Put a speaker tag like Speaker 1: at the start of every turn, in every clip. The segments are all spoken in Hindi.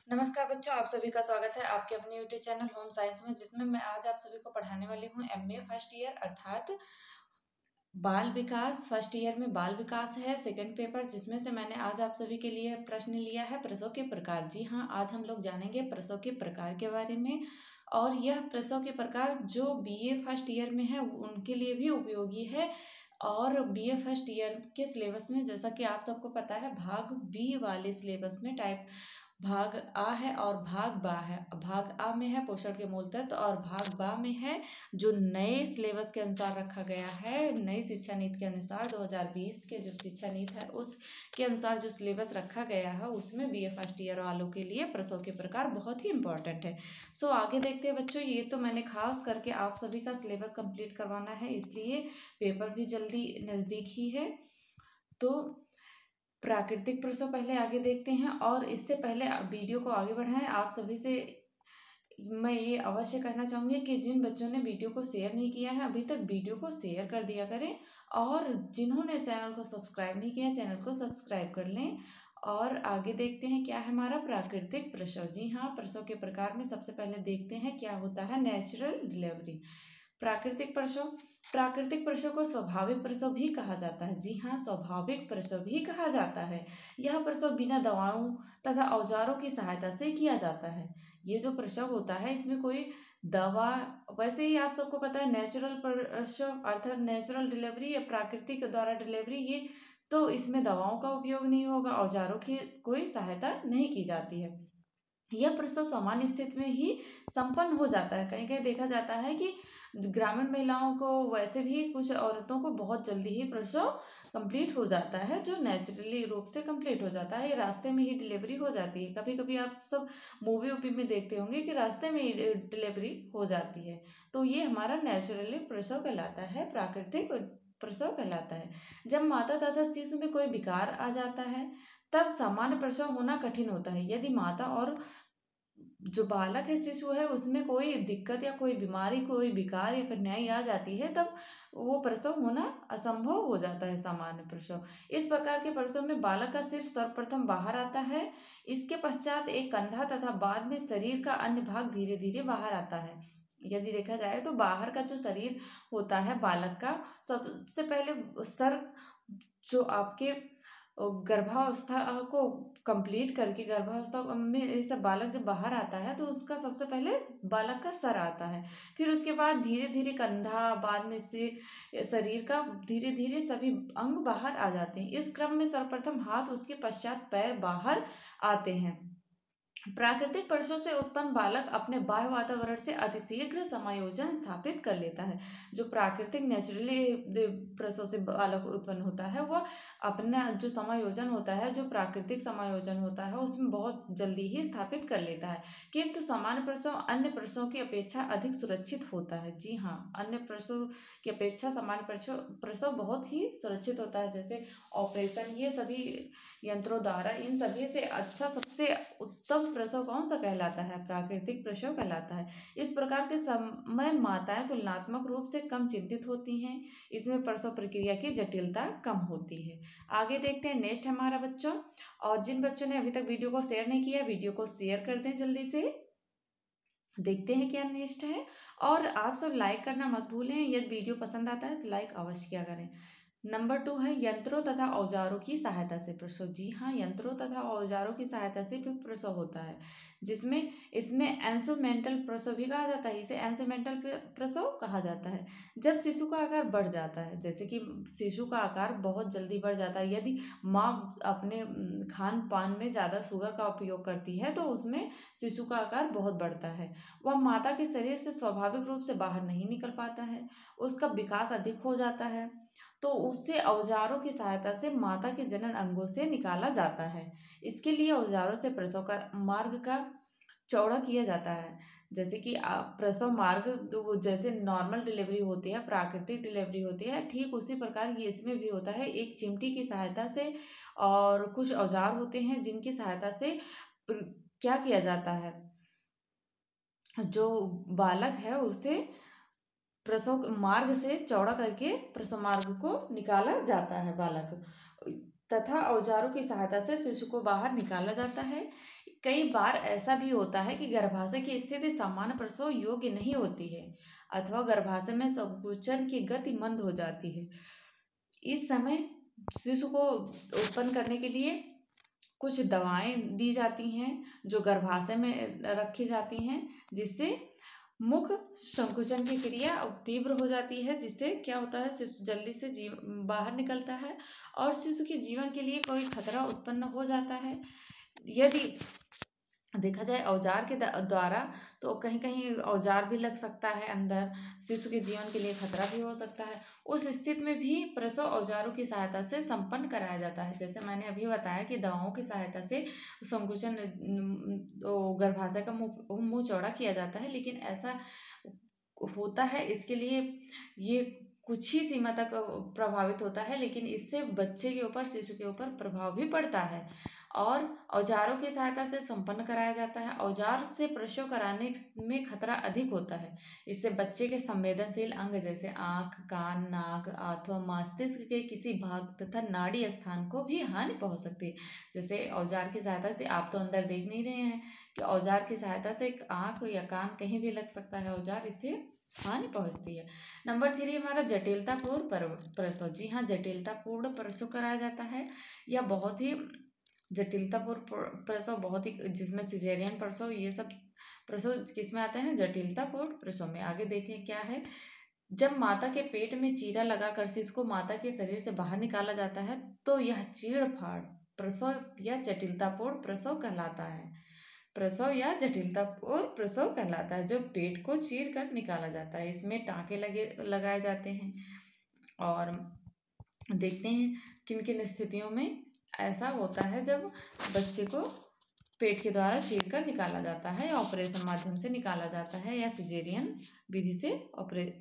Speaker 1: नमस्कार बच्चों, आप सभी का स्वागत है आपके अपने यूट्यूब चैनल होम साइंस में, जिसमें मैं आज आप सभी को पढ़ाने वाली हूँ एमए फर्स्ट ईयर अर्थात बाल विकास। फर्स्ट ईयर में बाल विकास है सेकंड पेपर, जिसमें से मैंने आज आप सभी के लिए प्रश्न लिया है प्रसव के प्रकार। जी हाँ, आज हम लोग जानेंगे प्रसव के प्रकार के बारे में। और यह प्रसव के प्रकार जो बीए फर्स्ट ईयर में है उनके लिए भी उपयोगी है। और बीए फर्स्ट ईयर के सिलेबस में, जैसा कि आप सबको पता है, भाग बी वाले सिलेबस में टाइप भाग आ है और भाग बा है। भाग आ में है पोषण के मूल तत्व और भाग बा में है जो नए सिलेबस के अनुसार रखा गया है, नई शिक्षा नीति के अनुसार 2020 के जो शिक्षा नीति है उसके अनुसार जो सिलेबस रखा गया है उसमें बीए फर्स्ट ईयर वालों के लिए प्रसव के प्रकार बहुत ही इंपॉर्टेंट है। सो आगे देखते हैं बच्चों, ये तो मैंने खास करके आप सभी का सिलेबस कंप्लीट करवाना है, इसलिए पेपर भी जल्दी नज़दीक ही है। तो प्राकृतिक प्रसव पहले आगे देखते हैं। और इससे पहले वीडियो को आगे बढ़ाएं, आप सभी से मैं ये अवश्य कहना चाहूँगी कि जिन बच्चों ने वीडियो को शेयर नहीं किया है अभी तक, वीडियो को शेयर कर दिया करें। और जिन्होंने चैनल को सब्सक्राइब नहीं किया, चैनल को सब्सक्राइब कर लें। और आगे देखते हैं क्या है हमारा प्राकृतिक प्रसव। जी हाँ, प्रसव के प्रकार में सबसे पहले देखते हैं क्या होता है नेचुरल डिलीवरी। प्राकृतिक प्रसव, प्राकृतिक प्रसव को स्वाभाविक प्रसव भी कहा जाता है। जी हाँ, स्वाभाविक प्रसव भी कहा जाता है। यह प्रसव बिना दवाओं तथा औजारों की सहायता से किया जाता है। ये जो प्रसव होता है इसमें कोई दवा, वैसे ही आप सबको पता है नेचुरल प्रसव अर्थात नेचुरल डिलीवरी या प्राकृतिक द्वारा डिलीवरी, ये तो इसमें दवाओं का उपयोग नहीं होगा, औजारों की कोई सहायता नहीं की जाती है। यह प्रसव सामान्य स्थिति में ही संपन्न हो जाता है। कहीं कहीं देखा जाता है कि ग्रामीण महिलाओं को, वैसे भी कुछ औरतों को बहुत जल्दी ही प्रसव कंप्लीट हो जाता है, जो नेचुरली रूप से कंप्लीट हो जाता है। ये रास्ते में ही डिलीवरी हो जाती है। कभी कभी आप सब मूवी वूवी में देखते होंगे कि रास्ते में ही डिलीवरी हो जाती है। तो ये हमारा नेचुरली प्रसव कहलाता है, प्राकृतिक प्रसव कहलाता है। जब माता तथा शिशु में कोई विकार आ जाता है तब सामान्य प्रसव होना कठिन होता है। यदि माता और जो बालक है, शिशु है, उसमें कोई दिक्कत या कोई बीमारी, कोई विकार या कठिनाई आ जाती है तब वो प्रसव होना असंभव हो जाता है, सामान्य प्रसव। इस प्रकार के प्रसव में बालक का सिर सर्वप्रथम बाहर आता है, इसके पश्चात एक कंधा तथा बाद में शरीर का अन्य भाग धीरे धीरे बाहर आता है। यदि देखा जाए तो बाहर का जो शरीर होता है बालक का, सबसे पहले सर, जो आपके गर्भावस्था को कंप्लीट करके गर्भावस्था में ऐसा बालक जब बाहर आता है तो उसका सबसे पहले बालक का सर आता है, फिर उसके बाद धीरे धीरे कंधा, बाद में से शरीर का धीरे धीरे सभी अंग बाहर आ जाते हैं। इस क्रम में सर्वप्रथम हाथ, उसके पश्चात पैर बाहर आते हैं। प्राकृतिक प्रसव से उत्पन्न बालक अपने बाह्य वातावरण से अतिशीघ्र समायोजन स्थापित कर लेता है। जो प्राकृतिक नेचुरली प्रसव से बालक उत्पन्न होता है वह अपना जो समायोजन होता है, जो प्राकृतिक समायोजन होता है, उसमें बहुत जल्दी ही स्थापित कर लेता है। किंतु सामान्य प्रसव अन्य प्रसवों की अपेक्षा अधिक सुरक्षित होता है। जी हाँ, अन्य प्रसव की अपेक्षा सामान्य प्रसव बहुत ही सुरक्षित होता है। जैसे ऑपरेशन, ये सभी यंत्रों द्वारा, इन सभी से अच्छा सबसे उत्तम प्रसव कौन सा कहलाता है? प्राकृतिक प्रसव कहलाता है। इस प्रकार के समय माताएं तुलनात्मक रूप से कम चिंतित होती हैं। इसमें प्रसव प्रक्रिया की जटिलता कम होती है। आगे देखते हैं, नेक्स्ट हमारा बच्चों, और जिन बच्चों ने अभी तक वीडियो को शेयर नहीं किया, वीडियो को शेयर कर दें जल्दी से। देखते हैं क्या नेक्स्ट है। और आप सब लाइक करना मत भूलें, यदि वीडियो पसंद आता है तो लाइक अवश्य किया करें। नंबर 2 है यंत्रों तथा औजारों की सहायता से प्रसव। जी हाँ, यंत्रों तथा औजारों की सहायता से भी प्रसव होता है, जिसमें इसमें इंस्ट्रूमेंटल प्रसव भी कहा जाता है। इसे इंस्ट्रूमेंटल प्रसव कहा जाता है। जब शिशु का आकार बढ़ जाता है, जैसे कि शिशु का आकार बहुत जल्दी बढ़ जाता है, यदि माँ अपने खान पान में ज़्यादा शुगर का उपयोग करती है तो उसमें शिशु का आकार बहुत बढ़ता है। वह माता के शरीर से स्वाभाविक रूप से बाहर नहीं निकल पाता है, उसका विकास अधिक हो जाता है, तो उससे औजारों की सहायता से माता के जनन अंगों से निकाला जाता है। इसके लिए औजारों से प्रसव का मार्ग का चौड़ा किया जाता है। जैसे कि प्रसव मार्ग तो जैसे नॉर्मल डिलीवरी होती है, प्राकृतिक डिलीवरी होती है, ठीक उसी प्रकार ये इसमें भी होता है। एक चिमटी की सहायता से और कुछ औजार होते हैं जिनकी सहायता से क्या किया जाता है, जो बालक है उसे प्रसव मार्ग से चौड़ा करके प्रसव मार्ग को निकाला जाता है बालक, तथा औजारों की सहायता से शिशु को बाहर निकाला जाता है। कई बार ऐसा भी होता है कि गर्भाशय की स्थिति सामान्य प्रसव योग्य नहीं होती है अथवा गर्भाशय में संकुचन की गति मंद हो जाती है। इस समय शिशु को उत्पन्न करने के लिए कुछ दवाएं दी जाती हैं जो गर्भाशय में रखी जाती हैं, जिससे मुख संकुचन की क्रिया तीव्र हो जाती है, जिससे क्या होता है, शिशु जल्दी से बाहर निकलता है और शिशु के जीवन के लिए कोई खतरा उत्पन्न हो जाता है। यदि देखा जाए औजार के द्वारा, तो कहीं कहीं औजार भी लग सकता है अंदर, शिशु के जीवन के लिए खतरा भी हो सकता है। उस स्थिति में भी प्रसव औजारों की सहायता से संपन्न कराया जाता है। जैसे मैंने अभी बताया कि दवाओं की सहायता से संकुचन गर्भाशय का मुंह चौड़ा किया जाता है, लेकिन ऐसा होता है, इसके लिए ये कुछ ही सीमा तक प्रभावित होता है, लेकिन इससे बच्चे के ऊपर, शिशु के ऊपर प्रभाव भी पड़ता है और औजारों की सहायता से संपन्न कराया जाता है। औजार से प्रसव कराने में खतरा अधिक होता है। इससे बच्चे के संवेदनशील अंग जैसे आँख, कान, नाक अथवा मस्तिष्क के किसी भाग तथा नाड़ी स्थान को भी हानि पहुंच सकती है। जैसे औजार की सहायता से, आप तो अंदर देख नहीं रहे हैं कि औजार की सहायता से आँख या कान कहीं भी लग सकता है औजार, इससे हानि पहुंचती है। नंबर 3 हमारा जटिलतापूर्ण प्रसव। जी हाँ, जटिलतापूर्ण प्रसव कराया जाता है या बहुत ही जटिलतापूर्ण प्रसव, बहुत ही, जिसमें सिजेरियन प्रसव, ये सब प्रसव किसमें आते हैं, जटिलतापूर्ण प्रसव में। आगे देखें क्या है, जब माता के पेट में चीरा लगाकर शिशु को माता के शरीर से बाहर निकाला जाता है तो यह चीड़-फाड़ प्रसव या जटिलतापूर्ण प्रसव कहलाता है। प्रसव या जटिलतापूर्ण प्रसव कहलाता है, जो पेट को चीर कर निकाला जाता है। इसमें टाँके लगाए जाते हैं और देखते हैं किन किन स्थितियों में ऐसा होता है, जब बच्चे को पेट के द्वारा चीर कर निकाला जाता है, ऑपरेशन माध्यम से निकाला जाता है या सिजेरियन विधि से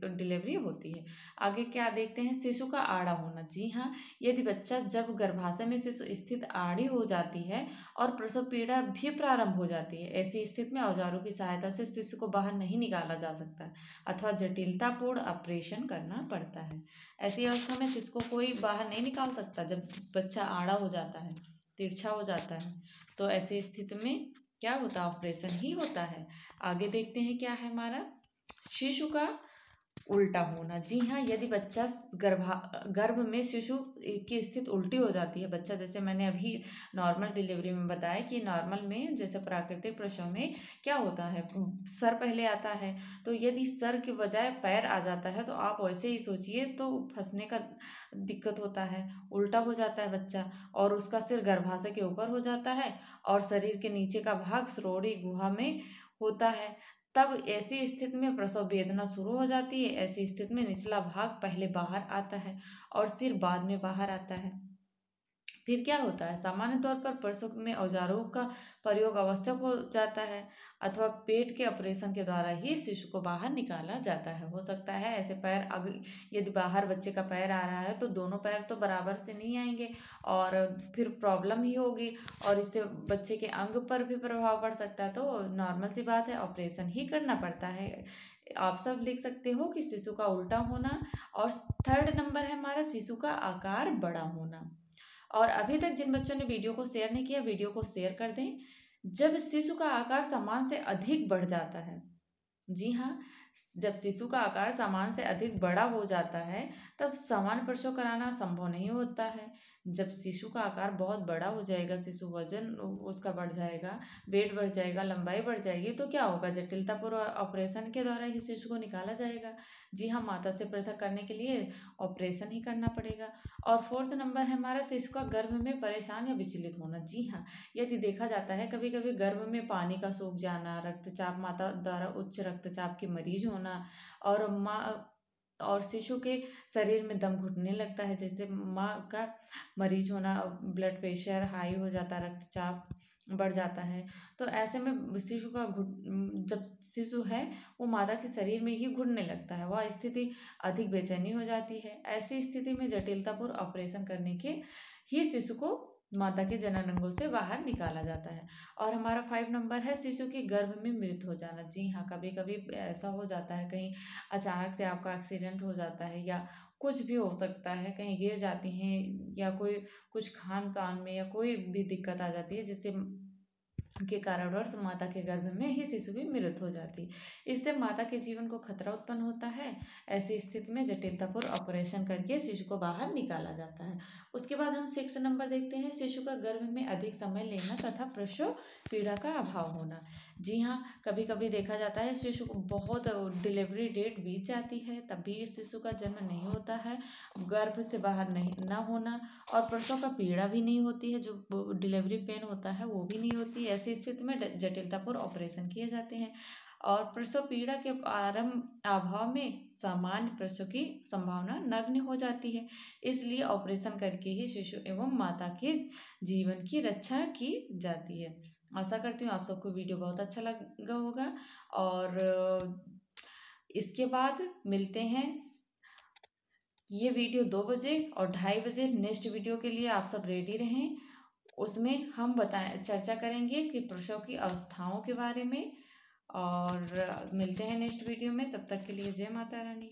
Speaker 1: डिलीवरी होती है। आगे क्या देखते हैं, शिशु का आड़ा होना। जी हाँ, यदि बच्चा, जब गर्भाशय में शिशु स्थित आड़ी हो जाती है और प्रसव पीड़ा भी प्रारंभ हो जाती है, ऐसी स्थिति में औजारों की सहायता से शिशु को बाहर नहीं निकाला जा सकता अथवा जटिलतापूर्ण ऑपरेशन करना पड़ता है। ऐसी अवस्था में शिशु को कोई बाहर नहीं निकाल सकता जब बच्चा आड़ा हो जाता है, तिरछा हो जाता है, तो ऐसी स्थिति में क्या होता है, ऑपरेशन ही होता है। आगे देखते हैं क्या है हमारा, शिशु का उल्टा होना। जी हाँ, यदि बच्चा गर्भ में शिशु की स्थिति उल्टी हो जाती है, बच्चा, जैसे मैंने अभी नॉर्मल डिलीवरी में बताया कि नॉर्मल में, जैसे प्राकृतिक प्रसव में क्या होता है, सर पहले आता है, तो यदि सर के बजाय पैर आ जाता है तो आप वैसे ही सोचिए, तो फंसने का दिक्कत होता है, उल्टा हो जाता है बच्चा और उसका सिर गर्भाशय के ऊपर हो जाता है और शरीर के नीचे का भाग श्रोणि गुहा में होता है। तब ऐसी स्थिति में प्रसव वेदना शुरू हो जाती है। ऐसी स्थिति में निचला भाग पहले बाहर आता है और सिर बाद में बाहर आता है। फिर क्या होता है, सामान्य तौर पर प्रसव में औजारों का प्रयोग आवश्यक हो जाता है अथवा पेट के ऑपरेशन के द्वारा ही शिशु को बाहर निकाला जाता है। हो सकता है ऐसे पैर, यदि बाहर बच्चे का पैर आ रहा है तो दोनों पैर तो बराबर से नहीं आएंगे और फिर प्रॉब्लम ही होगी और इससे बच्चे के अंग पर भी प्रभाव पड़ सकता है। तो नॉर्मल सी बात है, ऑपरेशन ही करना पड़ता है। आप सब लिख सकते हो कि शिशु का उल्टा होना। और 3rd नंबर है हमारा, शिशु का आकार बड़ा होना। और अभी तक जिन बच्चों ने वीडियो को शेयर नहीं किया, वीडियो को शेयर कर दें। जब शिशु का आकार सामान्य से अधिक बढ़ जाता है, जी हाँ, जब शिशु का आकार सामान्य से अधिक बड़ा हो जाता है तब सामान्य प्रसव कराना संभव नहीं होता है। जब शिशु का आकार बहुत बड़ा हो जाएगा, शिशु वजन उसका बढ़ जाएगा, वेट बढ़ जाएगा, लंबाई बढ़ जाएगी, तो क्या होगा, जटिलतापूर्ण ऑपरेशन के द्वारा ही शिशु को निकाला जाएगा। जी हाँ, माता से पृथक करने के लिए ऑपरेशन ही करना पड़ेगा। और 4th नंबर है हमारा, शिशु का गर्भ में परेशान या विचलित होना। जी हाँ, यदि देखा जाता है कभी कभी गर्भ में पानी का सूख जाना, रक्तचाप, माता द्वारा उच्च रक्तचाप की मरीज होना और माँ और शिशु के शरीर में दम घुटने लगता है, जैसे माँ का मरीज होना, ब्लड प्रेशर हाई हो जाता है, रक्तचाप बढ़ जाता है। तो ऐसे में शिशु का जब शिशु है वो माता के शरीर में ही घुटने लगता है, वह स्थिति अधिक बेचैनी हो जाती है। ऐसी स्थिति में जटिलतापूर्ण ऑपरेशन करने के ही शिशु को माता के जननांगों से बाहर निकाला जाता है। और हमारा 5 नंबर है, शिशु के गर्भ में मृत हो जाना। जी हाँ, कभी कभी ऐसा हो जाता है, कहीं अचानक से आपका एक्सीडेंट हो जाता है या कुछ भी हो सकता है, कहीं गिर जाती हैं या कोई कुछ खान पान में या कोई भी दिक्कत आ जाती है जिससे के कारणवश माता के गर्भ में ही शिशु की मृत्यु हो जाती है। इससे माता के जीवन को खतरा उत्पन्न होता है। ऐसी स्थिति में जटिलतापूर्ण ऑपरेशन करके शिशु को बाहर निकाला जाता है। उसके बाद हम 6 नंबर देखते हैं, शिशु का गर्भ में अधिक समय लेना तथा प्रसव पीड़ा का अभाव होना। जी हाँ, कभी कभी देखा जाता है शिशु को बहुत डिलीवरी डेट बीत जाती है, तब भी इस शिशु का जन्म नहीं होता है, गर्भ से बाहर नहीं ना होना और प्रसव का पीड़ा भी नहीं होती है, जो डिलीवरी पेन होता है वो भी नहीं होती। ऐसी स्थिति में जटिलतापूर्ण ऑपरेशन किए जाते हैं और प्रसव पीड़ा के आरंभ अभाव में सामान्य प्रसव की संभावना नगण्य हो जाती है। इसलिए ऑपरेशन करके ही शिशु एवं माता के जीवन की रक्षा की जाती है। आशा करती हूँ आप सबको वीडियो बहुत अच्छा लगा होगा और इसके बाद मिलते हैं। ये वीडियो 2 बजे और 2:30 बजे नेक्स्ट वीडियो के लिए आप सब रेडी रहें। उसमें हम चर्चा करेंगे कि प्रसव की अवस्थाओं के बारे में और मिलते हैं नेक्स्ट वीडियो में। तब तक के लिए जय माता रानी।